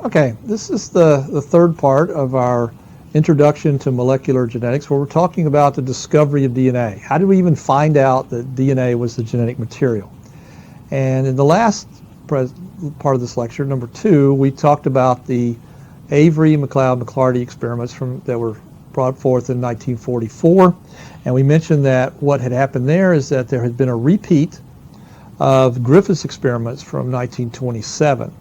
Okay, this is the third part of our introduction to molecular genetics, where we're talking about the discovery of DNA. How did we even find out that DNA was the genetic material? And in the last part of this lecture, number 2, we talked about the Avery, McLeod, McClarty experiments that were brought forth in 1944. And we mentioned that what had happened there is that there had been a repeat of Griffith's experiments from 1927.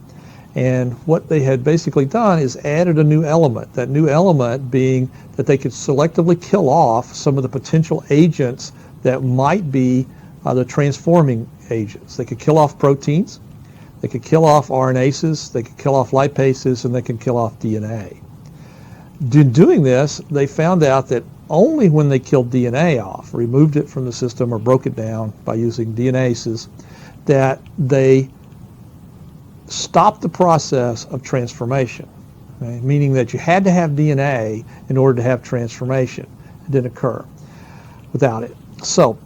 And what they had basically done is added a new element, that new element being that they could selectively kill off some of the potential agents that might be the transforming agents. They could kill off proteins, they could kill off RNases, they could kill off lipases, and they could kill off DNA. In doing this, they found out that only when they killed DNA off, removed it from the system or broke it down by using DNases, that they stopped the process of transformation, okay? Meaning that you had to have DNA in order to have transformation. It didn't occur without it. So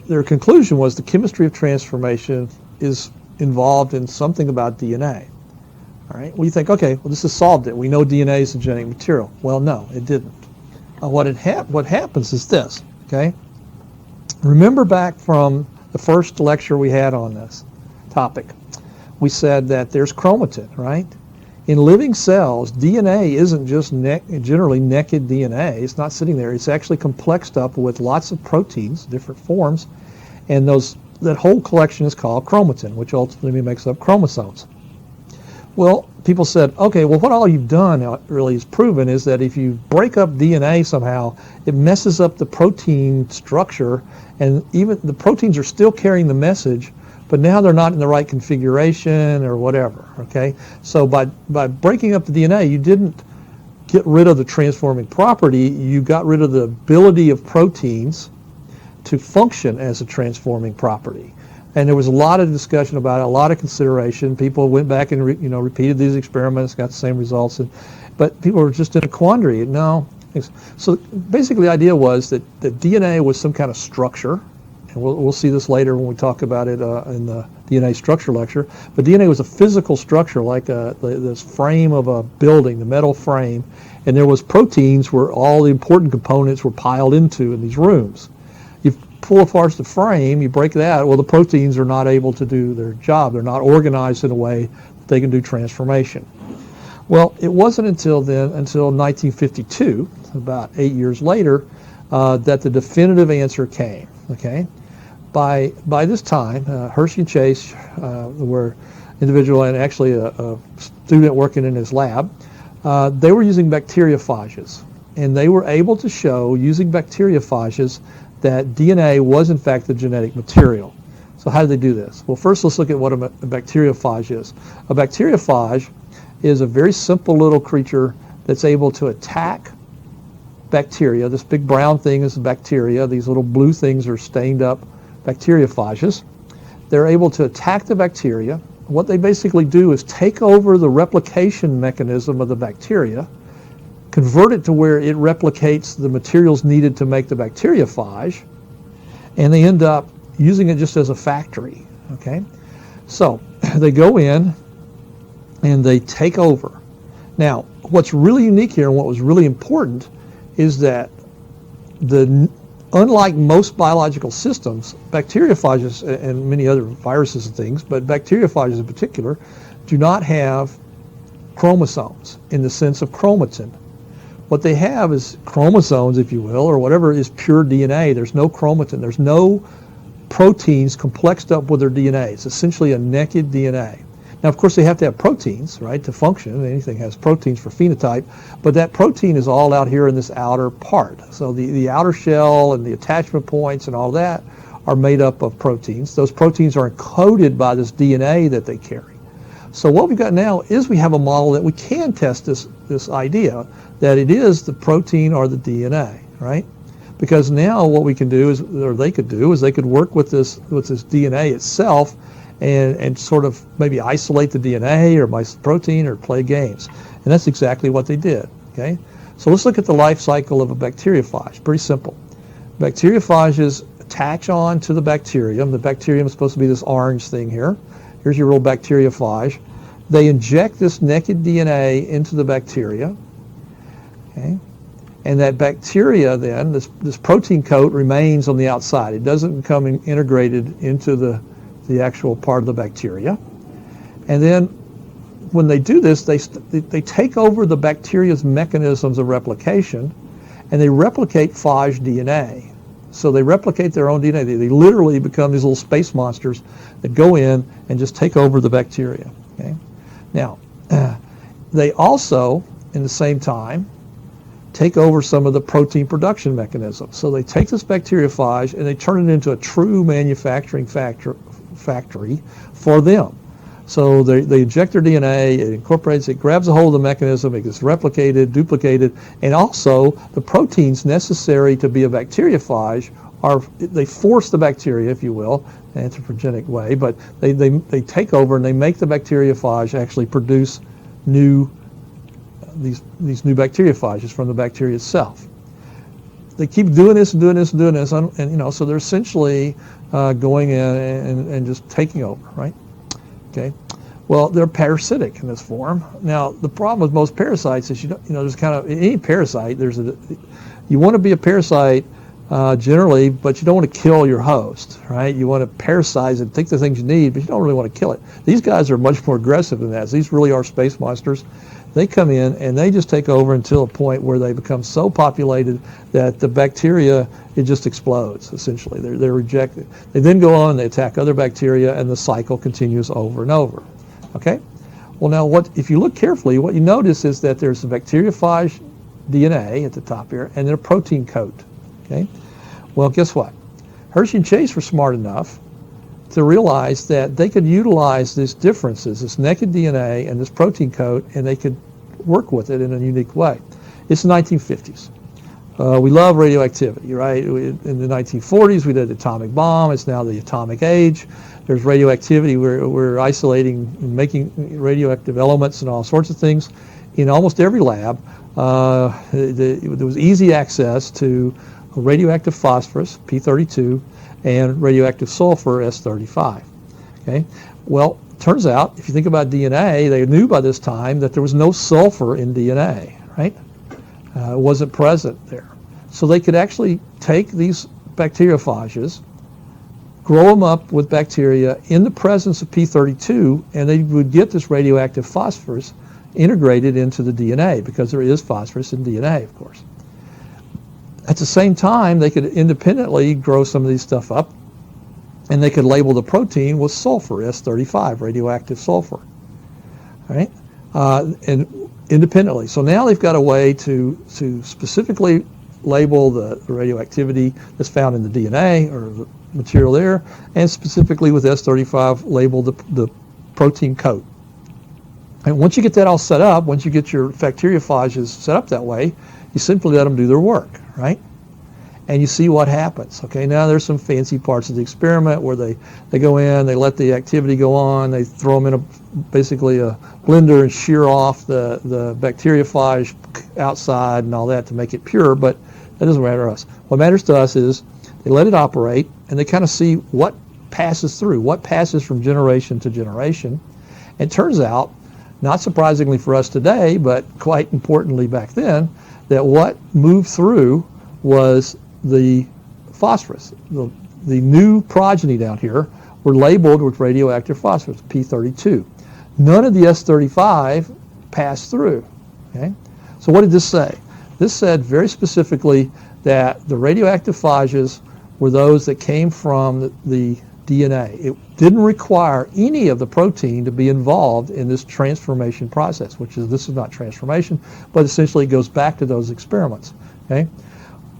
their conclusion was the chemistry of transformation is involved in something about DNA. All right. Well, you think, okay, well, this has solved it. We know DNA is a genetic material. Well, no, it didn't. What happens is this. Okay. Remember back from the first lecture we had on this topic, we said that there's chromatin, right? In living cells, DNA isn't just generally naked DNA. It's not sitting there. It's actually complexed up with lots of proteins, different forms, and that whole collection is called chromatin, which ultimately makes up chromosomes. Well, people said, okay, well, what all you've done really is proven is that if you break up DNA somehow, it messes up the protein structure, and even the proteins are still carrying the message, but now they're not in the right configuration or whatever, okay? So by breaking up the DNA, you didn't get rid of the transforming property, you got rid of the ability of proteins to function as a transforming property. And there was a lot of discussion about it, a lot of consideration. People went back and repeated these experiments, got the same results, but people were just in a quandary. No. So basically the idea was that DNA was some kind of structure, and we'll see this later when we talk about it in the DNA structure lecture, but DNA was a physical structure like this frame of a building, the metal frame, and there was proteins where all the important components were piled into in these rooms. Pull apart the frame, you break that, well, the proteins are not able to do their job. They're not organized in a way that they can do transformation. Well, it wasn't until 1952, about 8 years later, that the definitive answer came, okay? By this time, Hershey and Chase were individual and actually a student working in his lab. They were using bacteriophages, and they were able to show, using bacteriophages, that DNA was in fact the genetic material. So how did they do this? Well, first let's look at what a bacteriophage is. A bacteriophage is a very simple little creature that's able to attack bacteria. This big brown thing is bacteria. These little blue things are stained up bacteriophages. They're able to attack the bacteria. What they basically do is take over the replication mechanism of the bacteria, convert it to where it replicates the materials needed to make the bacteriophage, and they end up using it just as a factory, okay? So they go in and they take over. Now, what's really unique here and what was really important is that unlike most biological systems, bacteriophages and many other viruses and things, but bacteriophages in particular, do not have chromosomes in the sense of chromatin. What they have is chromosomes, if you will, or whatever is pure DNA. There's no chromatin. There's no proteins complexed up with their DNA. It's essentially a naked DNA. Now, of course, they have to have proteins, right, to function. Anything has proteins for phenotype, but that protein is all out here in this outer part. So the outer shell and the attachment points and all that are made up of proteins. Those proteins are encoded by this DNA that they carry. So what we've got now is we have a model that we can test this idea that it is the protein or the DNA, right? Because now what we can do is, or they could do, is they could work with this DNA itself and sort of maybe isolate the DNA or by protein or play games. And that's exactly what they did, okay? So let's look at the life cycle of a bacteriophage. Pretty simple. Bacteriophages attach on to the bacterium. The bacterium is supposed to be this orange thing here. Here's your real bacteriophage. They inject this naked DNA into the bacteria, okay? And that bacteria then, this protein coat remains on the outside. It doesn't become integrated into the actual part of the bacteria. And then when they do this, they take over the bacteria's mechanisms of replication, and they replicate phage DNA. So they replicate their own DNA. They literally become these little space monsters that go in and just take over the bacteria. Okay? Now, they also, in the same time, take over some of the protein production mechanisms. So they take this bacteriophage and they turn it into a true manufacturing factory for them. So they inject their DNA, it incorporates, it grabs a hold of the mechanism, it gets replicated, duplicated, and also the proteins necessary to be a bacteriophage they force the bacteria, if you will, in an anthropogenic way, but they take over and they make the bacteriophage actually produce these new bacteriophages from the bacteria itself. They keep doing this and doing this and doing this, and so they're essentially going in and just taking over, right? Okay. Well, they're parasitic in this form. Now, the problem with most parasites is there's kind of any parasite. You want to be a parasite generally, but you don't want to kill your host, right? You want to parasitize and take the things you need, but you don't really want to kill it. These guys are much more aggressive than that. These really are space monsters. They come in and they just take over until a point where they become so populated that the bacteria, it just explodes, essentially. They're rejected. They then go on, they attack other bacteria, and the cycle continues over and over. Okay? Well, now, if you look carefully, what you notice is that there's a bacteriophage DNA at the top here, and then a protein coat. Okay? Well, guess what? Hershey and Chase were smart enough to realize that they could utilize these differences, this naked DNA and this protein coat, and they could work with it in a unique way. It's the 1950s. We love radioactivity, right? In the 1940s, we did the atomic bomb. It's now the atomic age. There's radioactivity. We're isolating and making radioactive elements and all sorts of things in almost every lab. There was easy access to radioactive phosphorus, P32, and radioactive sulfur, S35. Okay? Well, turns out, if you think about DNA, they knew by this time that there was no sulfur in DNA, right? It wasn't present there. So they could actually take these bacteriophages, grow them up with bacteria in the presence of P32, and they would get this radioactive phosphorus integrated into the DNA, because there is phosphorus in DNA, of course. At the same time, they could independently grow some of these stuff up, and they could label the protein with sulfur, S35, radioactive sulfur, right? And independently. So now they've got a way to specifically label the radioactivity that's found in the DNA or the material there, and specifically with S35 label the protein coat. And once you get that all set up, once you get your bacteriophages set up that way, you simply let them do their work, right? And you see what happens. Okay, now there's some fancy parts of the experiment where they go in, they let the activity go on, they throw them in basically a blender and shear off the bacteriophage outside and all that to make it pure, but that doesn't matter to us. What matters to us is they let it operate and they kind of see what passes through, what passes from generation to generation. And it turns out, not surprisingly for us today, but quite importantly back then, that what moved through was the phosphorus. The new progeny down here were labeled with radioactive phosphorus, P32. None of the S35 passed through. Okay? So what did this say? This said very specifically that the radioactive phages were those that came from the DNA. It didn't require any of the protein to be involved in this transformation process, this is not transformation, but essentially it goes back to those experiments. Okay?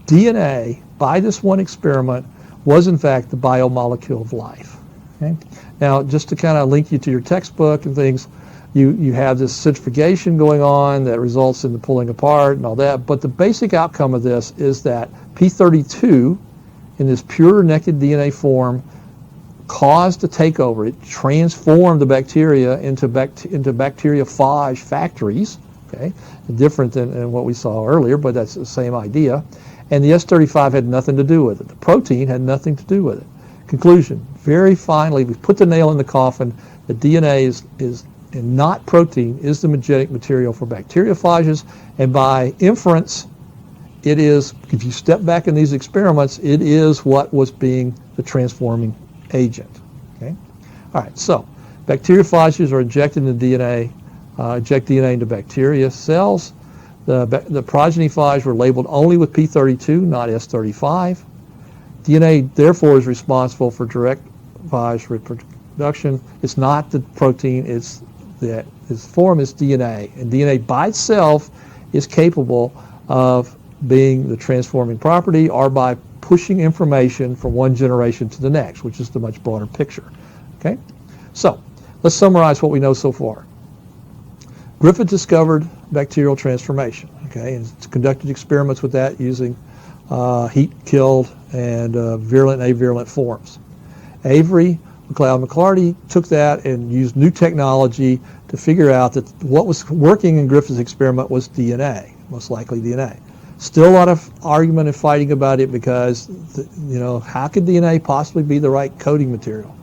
DNA, by this one experiment, was in fact the biomolecule of life. Okay? Now, just to kind of link you to your textbook and things, you have this centrifugation going on that results in the pulling apart and all that, but the basic outcome of this is that P32, in this pure naked DNA form, caused a takeover. It transformed the bacteria into bacteriophage factories, okay? Different than what we saw earlier, but that's the same idea. And the S35 had nothing to do with it. The protein had nothing to do with it. Conclusion, very finally, we put the nail in the coffin. The DNA is and not protein is the genetic material for bacteriophages, and by inference, it is, if you step back in these experiments, it is what was being the transforming agent. Okay? All right, so bacteriophages are injected into DNA, inject DNA into bacteria cells. The progeny phage were labeled only with P32, not S35. DNA, therefore, is responsible for direct phage reproduction. It's not the protein, it's that its form is DNA. And DNA by itself is capable of being the transforming property, or by pushing information from one generation to the next, which is the much broader picture. Okay? So, let's summarize what we know so far. Griffith discovered bacterial transformation, okay, and conducted experiments with that using heat-killed and virulent and avirulent forms. Avery McLeod-McClarty took that and used new technology to figure out that what was working in Griffith's experiment was DNA, most likely DNA. Still a lot of argument and fighting about it because, how could DNA possibly be the right coding material?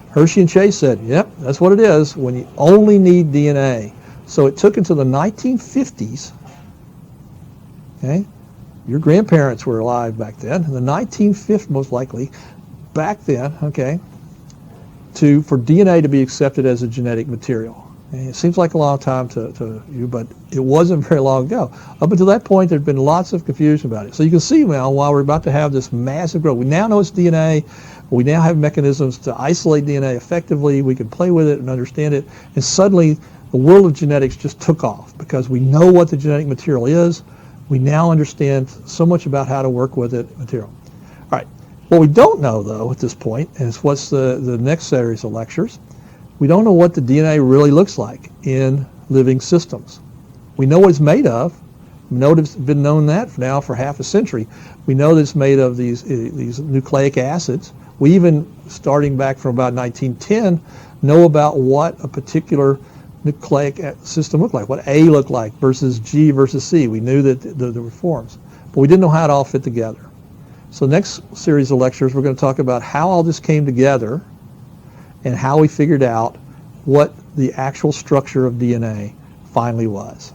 Hershey and Chase said, yep, that's what it is when you only need DNA. So it took until the 1950s, okay? Your grandparents were alive back then, in the 1950s most likely, back then, okay, for DNA to be accepted as a genetic material. And it seems like a long time to you, but it wasn't very long ago. Up until that point, there'd been lots of confusion about it. So you can see now, while we're about to have this massive growth, we now know it's DNA. We now have mechanisms to isolate DNA effectively. We can play with it and understand it. And suddenly, the world of genetics just took off because we know what the genetic material is. We now understand so much about how to work with it material. All right. What we don't know, though, at this point, is what's the next series of lectures. We don't know what the DNA really looks like in living systems. We know what it's made of. We know it's been known that now for half a century. We know that it's made of these nucleic acids. We even, starting back from about 1910, know about what a particular nucleic system looked like, what A looked like versus G versus C. We knew that there were forms, but we didn't know how it all fit together. So next series of lectures, we're going to talk about how all this came together and how we figured out what the actual structure of DNA finally was.